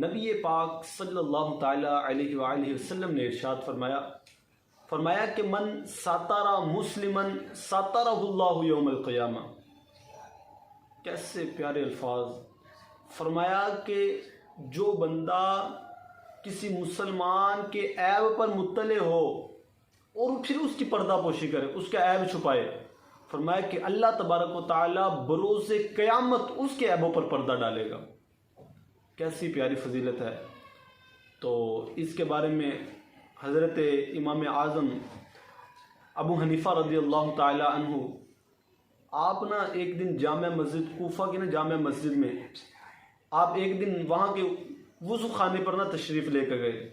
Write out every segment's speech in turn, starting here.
نبی پاک صلی اللہ تعالیٰ علیہ وآلہ وسلم نے ارشاد فرمایا کہ من ساتارا مسلمن ساتارہ اللہ یوم القیامہ۔ کیسے پیارے الفاظ! فرمایا کہ جو بندہ کسی مسلمان کے عیب پر مطلع ہو اور پھر اس کی پردہ پوشی کرے، اس کا عیب چھپائے، فرمایا کہ اللہ تبارک و تعالیٰ بروز قیامت اس کے عیبوں پر پردہ ڈالے گا۔ کیسی پیاری فضیلت ہے! تو اس کے بارے میں حضرت امام اعظم ابو حنیفہ رضی اللہ تعالی عنہ آپ ایک دن جامع مسجد کوفہ کی جامع مسجد میں آپ ایک دن وہاں کے وضو خانے پر تشریف لے کے گئے۔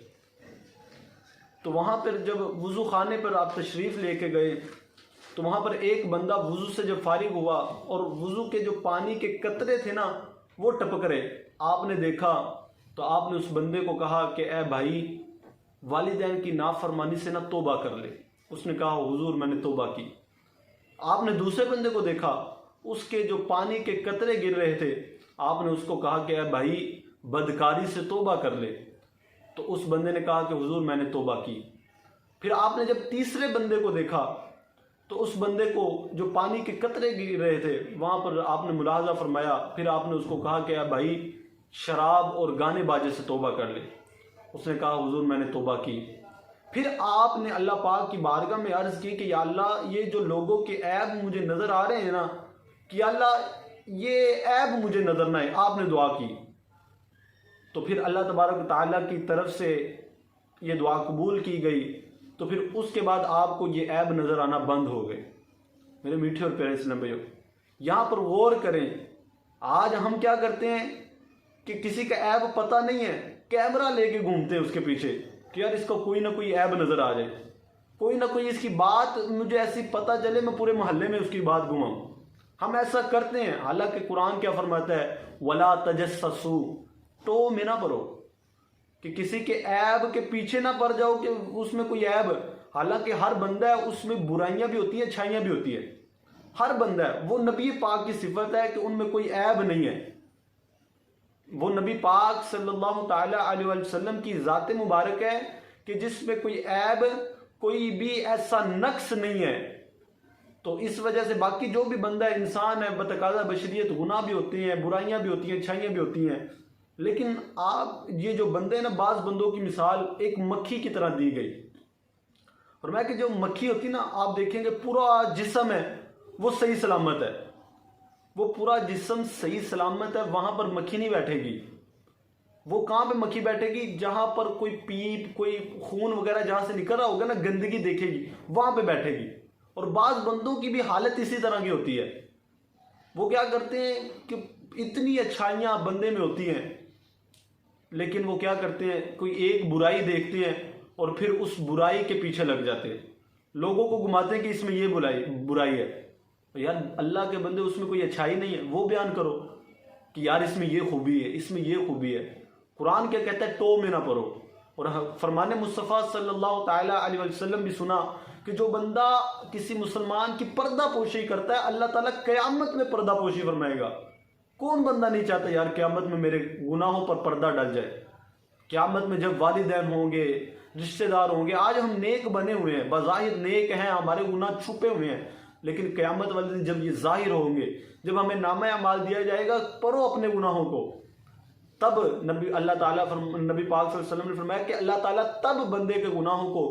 تو وہاں پر جب وضو خانے پر آپ تشریف لے کے گئے تو وہاں پر ایک بندہ وضو سے جب فارغ ہوا اور وضو کے جو پانی کے قطرے تھے وہ ٹپک رہے، آپ نے دیکھا تو آپ نے اس بندے کو کہا کہ اے بھائی، والدین کی نافرمانی سے توبہ کر لے۔ اس نے کہا حضور میں نے توبہ کی۔ آپ نے دوسرے بندے کو دیکھا، اس کے جو پانی کے قطرے گر رہے تھے، آپ نے اس کو کہا کہ اے بھائی، بدکاری سے توبہ کر لے۔ تو اس بندے نے کہا کہ حضور میں نے توبہ کی۔ پھر آپ نے جب تیسرے بندے کو دیکھا تو اس بندے کو جو پانی کے قطرے گر رہے تھے وہاں پر آپ نے ملاحظہ فرمایا، پھر آپ نے اس کو کہا کہ اے بھائی، شراب اور گانے باجے سے توبہ کر لے۔ اس نے کہا حضور میں نے توبہ کی۔ پھر آپ نے اللہ پاک کی بارگاہ میں عرض کی کہ یا اللہ، یہ جو لوگوں کے عیب مجھے نظر آ رہے ہیں کہ یا اللہ یہ عیب مجھے نظر نہ آئے۔ آپ نے دعا کی تو پھر اللہ تبارک و تعالیٰ کی طرف سے یہ دعا قبول کی گئی۔ تو پھر اس کے بعد آپ کو یہ عیب نظر آنا بند ہو گئے۔ میرے میٹھے اور پیارے اسلام بھائیو، یہاں پر غور کریں۔ آج ہم کیا کرتے ہیں کہ کسی کا عیب پتہ نہیں ہے، کیمرہ لے کے گھومتے ہیں اس کے پیچھے کہ یار اس کو کوئی نہ کوئی عیب نظر آ جائے، کوئی نہ کوئی اس کی بات مجھے ایسی پتہ چلے، میں پورے محلے میں اس کی بات گھماؤں۔ ہم ایسا کرتے ہیں، حالانکہ قرآن کیا فرماتا ہے؟ وَلَا تَجَسَّسُوا، ٹو میں نہ پڑو، کہ کسی کے عیب کے پیچھے نہ پڑ جاؤ کہ اس میں کوئی عیب۔ حالانکہ ہر بندہ ہے، اس میں برائیاں بھی ہوتی ہیں، اچھائیاں بھی ہوتی ہیں۔ ہر بندہ ہے، وہ نبی پاک کی صفت ہے کہ ان میں کوئی عیب نہیں ہے۔ وہ نبی پاک صلی اللہ تعالیٰ علیہ وسلم کی ذات مبارک ہے کہ جس میں کوئی عیب، کوئی بھی ایسا نقص نہیں ہے۔ تو اس وجہ سے باقی جو بھی بندہ انسان ہے، بتقاضا بشریت گناہ بھی ہوتے ہیں، برائیاں بھی ہوتی ہیں، اچھائیاں بھی ہوتی ہیں۔ لیکن آپ یہ جو بندے بعض بندوں کی مثال ایک مکھی کی طرح دی گئی۔ اور میں کہ جو مکھی ہوتی آپ دیکھیں گے پورا جسم ہے وہ صحیح سلامت ہے، وہ پورا جسم صحیح سلامت ہے، وہاں پر مکھی نہیں بیٹھے گی۔ وہ کہاں پہ مکھی بیٹھے گی؟ جہاں پر کوئی پیپ، کوئی خون وغیرہ جہاں سے نکل رہا ہوگا گندگی دیکھے گی، وہاں پہ بیٹھے گی۔ اور بعض بندوں کی بھی حالت اسی طرح کی ہوتی ہے۔ وہ کیا کرتے ہیں کہ اتنی اچھائیاں بندے میں ہوتی ہیں، لیکن وہ کیا کرتے ہیں، کوئی ایک برائی دیکھتے ہیں اور پھر اس برائی کے پیچھے لگ جاتے ہیں، لوگوں کو گھماتے ہیں کہ اس میں یہ برائی ہے۔ یار اللہ کے بندے، اس میں کوئی اچھائی نہیں ہے، وہ بیان کرو کہ یار اس میں یہ خوبی ہے، اس میں یہ خوبی ہے۔ قرآن کیا کہتا ہے؟ ٹو میں نہ پڑو۔ اور فرمان مصطفیٰ صلی اللہ تعالیٰ علیہ وسلم بھی سنا کہ جو بندہ کسی مسلمان کی پردہ پوشی کرتا ہے، اللہ تعالیٰ قیامت میں پردہ پوشی فرمائے گا۔ کون بندہ نہیں چاہتا یار قیامت میں میرے گناہوں پر پردہ ڈل جائے؟ قیامت میں جب والدین ہوں گے، رشتہ دار ہوں گے، آج ہم نیک بنے ہوئے ہیں، بظاہر نیک ہیں، ہمارے گناہ چھپے ہوئے ہیں، لیکن قیامت والے دن جب یہ ظاہر ہوں گے، جب ہمیں نامہ اعمال دیا جائے گا، پڑھو اپنے گناہوں کو، تب نبی پاک صلی اللہ علیہ وسلم نے فرمایا کہ اللہ تعالیٰ تب بندے کے گناہوں کو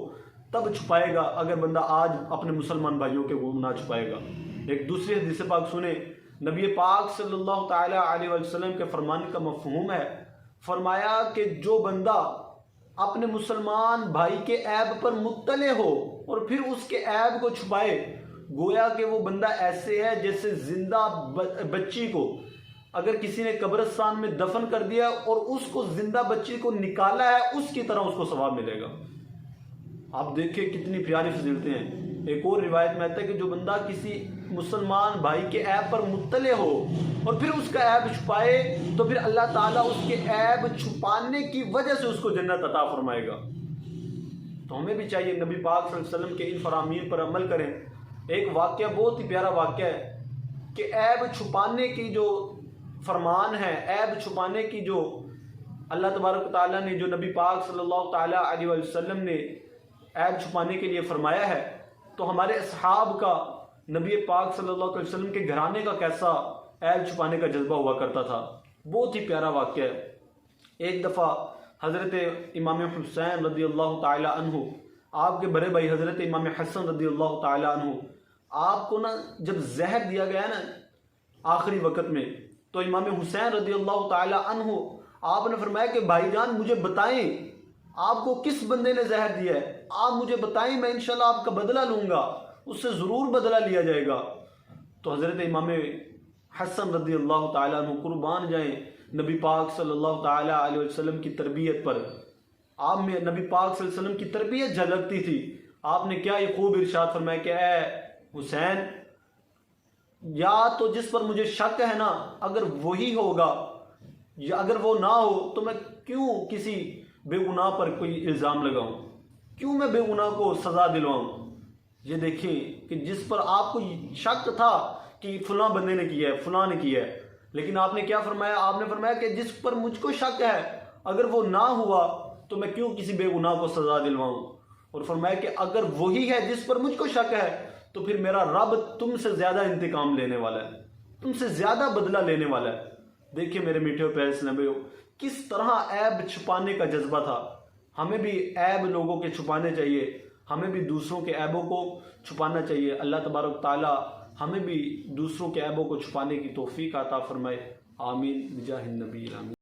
تب چھپائے گا اگر بندہ آج اپنے مسلمان بھائیوں کے گناہ چھپائے گا۔ ایک دوسری حدیث پاک سنیں، نبی پاک صلی اللہ تعالیٰ علیہ وسلم کے فرمان کا مفہوم ہے، فرمایا کہ جو بندہ اپنے مسلمان بھائی کے عیب پر مطلع ہو اور پھر اس کے عیب کو چھپائے، گویا کہ وہ بندہ ایسے ہے جیسے زندہ بچی کو اگر کسی نے قبرستان میں دفن کر دیا اور اس کو زندہ بچی کو نکالا ہے، اس کی طرح اس کو ثواب ملے گا۔ آپ دیکھیں کتنی پیاری فضیلتیں ہیں۔ ایک اور روایت میں آتا ہے کہ جو بندہ کسی مسلمان بھائی کے عیب پر مطلع ہو اور پھر اس کا عیب چھپائے تو پھر اللہ تعالیٰ اس کے عیب چھپانے کی وجہ سے اس کو جنت عطا فرمائے گا۔ تو ہمیں بھی چاہیے نبی پاک صلی اللہ علیہ وسلم کے ان فرامین پر عمل کریں۔ ایک واقعہ بہت ہی پیارا واقعہ ہے کہ عیب چھپانے کی جو فرمان ہے، عیب چھپانے کی جو اللہ تبارک و تعالیٰ نے جو نبی پاک صلی اللہ تعالیٰ علیہ وسلم نے عیب چھپانے کے لیے فرمایا ہے، تو ہمارے اصحاب کا نبی پاک صلی اللہ علیہ وسلم کے گھرانے کا کیسا عیب چھپانے کا جذبہ ہوا کرتا تھا، بہت ہی پیارا واقعہ ہے۔ ایک دفعہ حضرت امام حسین رضی اللہ تعالیٰ عنہ، آپ کے بڑے بھائی حضرت امام حسن رضی اللہ تعالیٰ عنہ، آپ کو جب زہر دیا گیا نا آخری وقت میں، تو امام حسین رضی اللہ تعالیٰ عنہ آپ نے فرمایا کہ بھائی جان مجھے بتائیں آپ کو کس بندے نے زہر دیا ہے، آپ مجھے بتائیں، میں انشاءاللہ آپ کا بدلہ لوں گا، اس سے ضرور بدلہ لیا جائے گا۔ تو حضرت امام حسن رضی اللہ تعالیٰ عنہ قربان جائیں نبی پاک صلی اللہ تعالیٰ علیہ وسلم کی تربیت پر، آپ میں نبی پاک صلی اللہ علیہ وسلم کی تربیت جھلکتی تھی۔ آپ نے کیا یہ خوب ارشاد فرمایا کہ اے حسین، یا تو جس پر مجھے شک ہے نا اگر وہی ہوگا، یا اگر وہ نہ ہو تو میں کیوں کسی بے گناہ پر کوئی الزام لگاؤں، کیوں میں بے گناہ کو سزا دلواؤں۔ یہ دیکھیں کہ جس پر آپ کو شک تھا کہ فلاں بندے نے کیا ہے، فلاں نے کیا ہے، لیکن آپ نے کیا فرمایا، آپ نے فرمایا کہ جس پر مجھ کو شک ہے اگر وہ نہ ہوا تو میں کیوں کسی بے گناہ کو سزا دلواؤں، اور فرمایا کہ اگر وہی ہے جس پر مجھ کو شک ہے تو پھر میرا رب تم سے زیادہ انتقام لینے والا ہے، تم سے زیادہ بدلہ لینے والا ہے۔ دیکھیں میرے میٹھے پیارے اسلامیوں، کس طرح عیب چھپانے کا جذبہ تھا۔ ہمیں بھی عیب لوگوں کے چھپانے چاہیے، ہمیں بھی دوسروں کے عیبوں کو چھپانا چاہیے۔ اللہ تبارک تعالی ہمیں بھی دوسروں کے عیبوں کو چھپانے کی توفیق عطا فرمائے، آمین بجاہ النبی آمین۔